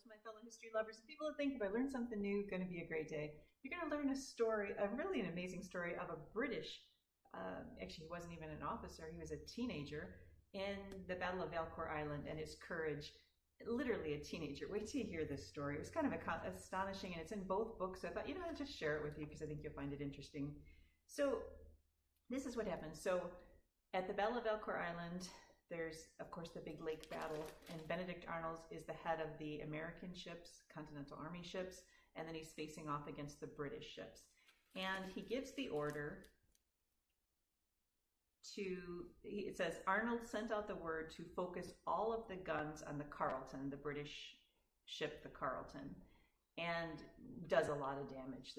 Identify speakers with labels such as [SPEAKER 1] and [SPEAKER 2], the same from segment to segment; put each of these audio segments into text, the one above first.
[SPEAKER 1] to my fellow history lovers and people that think if I learn something new, going to be a great day. You're going to learn a story, really an amazing story of a British, actually he wasn't even an officer, he was a teenager in the Battle of Valcour Island, and his courage, literally a teenager. Wait till you hear this story. It was kind of astonishing, and it's in both books, so I thought, I'll just share it with you because I think you'll find it interesting. So this is what happened. So at the Battle of Valcour Island, there's, of course, the big lake battle, and Benedict Arnolds is the head of the American ships, Continental Army ships, and then he's facing off against the British ships. And he gives the order it says, Arnold sent out the word to focus all of the guns on the Carleton, the British ship, the Carleton, and does a lot of damage.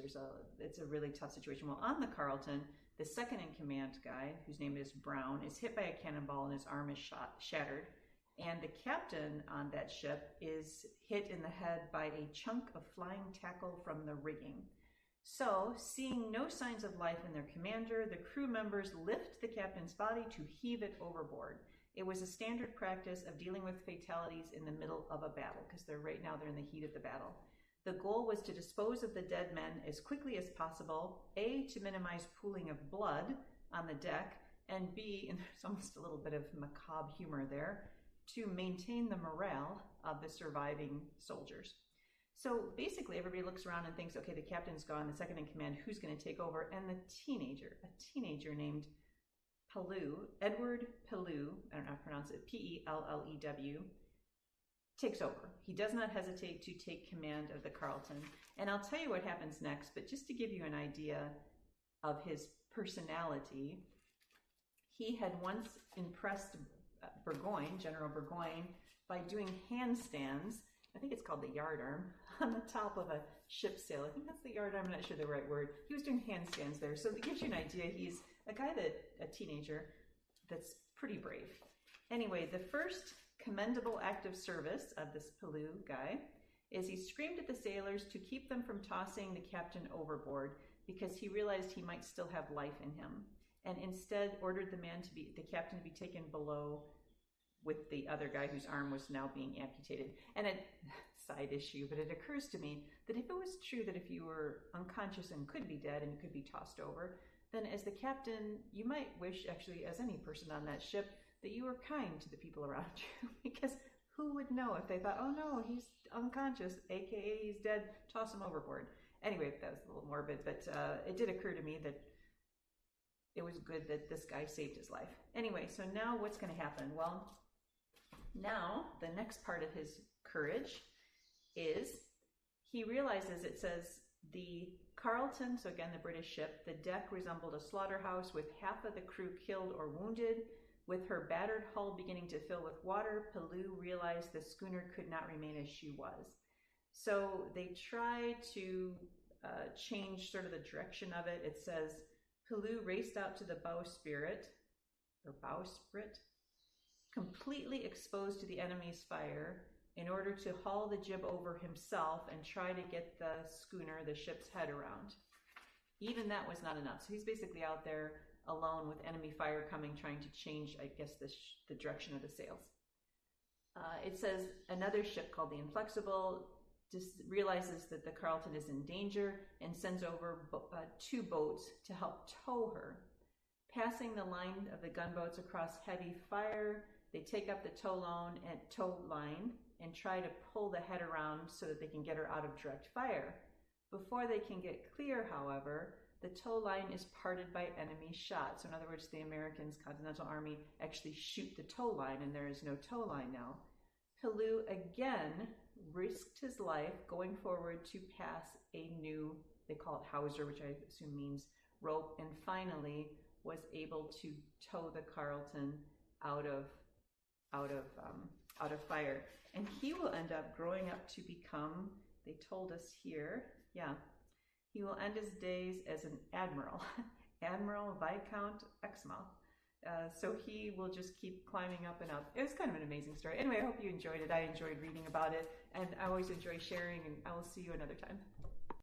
[SPEAKER 1] It's a really tough situation. Well, on the Carleton, the second in command guy, whose name is Brown, is hit by a cannonball and his arm is shattered. And the captain on that ship is hit in the head by a chunk of flying tackle from the rigging. So, seeing no signs of life in their commander, the crew members lift the captain's body to heave it overboard. It was a standard practice of dealing with fatalities in the middle of a battle, because they're in the heat of the battle. The goal was to dispose of the dead men as quickly as possible, A, to minimize pooling of blood on the deck, and B, and there's almost a little bit of macabre humor there, to maintain the morale of the surviving soldiers. So basically everybody looks around and thinks, okay, the captain's gone, the second in command, who's going to take over? And a teenager named Pellew, Edward Pellew, I don't know how to pronounce it, Pellew, takes over. He does not hesitate to take command of the Carleton. And I'll tell you what happens next, but just to give you an idea of his personality, he had once impressed General Burgoyne, by doing handstands, I think it's called the yardarm, on the top of a ship sail. I think that's the yardarm, I'm not sure the right word. He was doing handstands there. So it gives you an idea. He's a teenager that's pretty brave. Anyway, the first commendable act of service of this Pellew guy is he screamed at the sailors to keep them from tossing the captain overboard because he realized he might still have life in him, and instead ordered the captain to be taken below with the other guy whose arm was now being amputated. And a side issue, but it occurs to me that if it was true that if you were unconscious and could be dead and you could be tossed over, then as the captain, you might wish, actually, as any person on that ship, that you were kind to the people around you, because who would know if they thought, oh no, he's unconscious, aka he's dead, toss him overboard. Anyway, that was a little morbid, but it did occur to me that it was good that this guy saved his life. Anyway, so now what's going to happen? Well, now the next part of his courage is he realizes, it says, the Carleton, so again the British ship, the deck resembled a slaughterhouse with half of the crew killed or wounded. With her battered hull beginning to fill with water, Pellew realized the schooner could not remain as she was. So they try to change sort of the direction of it. It says, Pellew raced out to the bowsprit, completely exposed to the enemy's fire, in order to haul the jib over himself and try to get the schooner, the ship's head around. Even that was not enough. So he's basically out there alone with enemy fire coming, trying to change, I guess, the direction of the sails. It says another ship called the Inflexible just realizes that the Carleton is in danger and sends over two boats to help tow her. Passing the line of the gunboats across heavy fire, they take up the tow line and try to pull the head around so that they can get her out of direct fire. Before they can get clear, however, the tow line is parted by enemy shot. So in other words, the Americans, Continental Army, actually shoot the tow line, and there is no tow line now. Pellew again risked his life going forward to pass a new, they call it hawser, which I assume means rope, and finally was able to tow the Carleton out of fire. And he will end up growing up to become, they told us here, he will end his days as an admiral, Admiral Viscount Exmouth. So he will just keep climbing up and up. It was kind of an amazing story. Anyway, I hope you enjoyed it. I enjoyed reading about it, and I always enjoy sharing, and I will see you another time.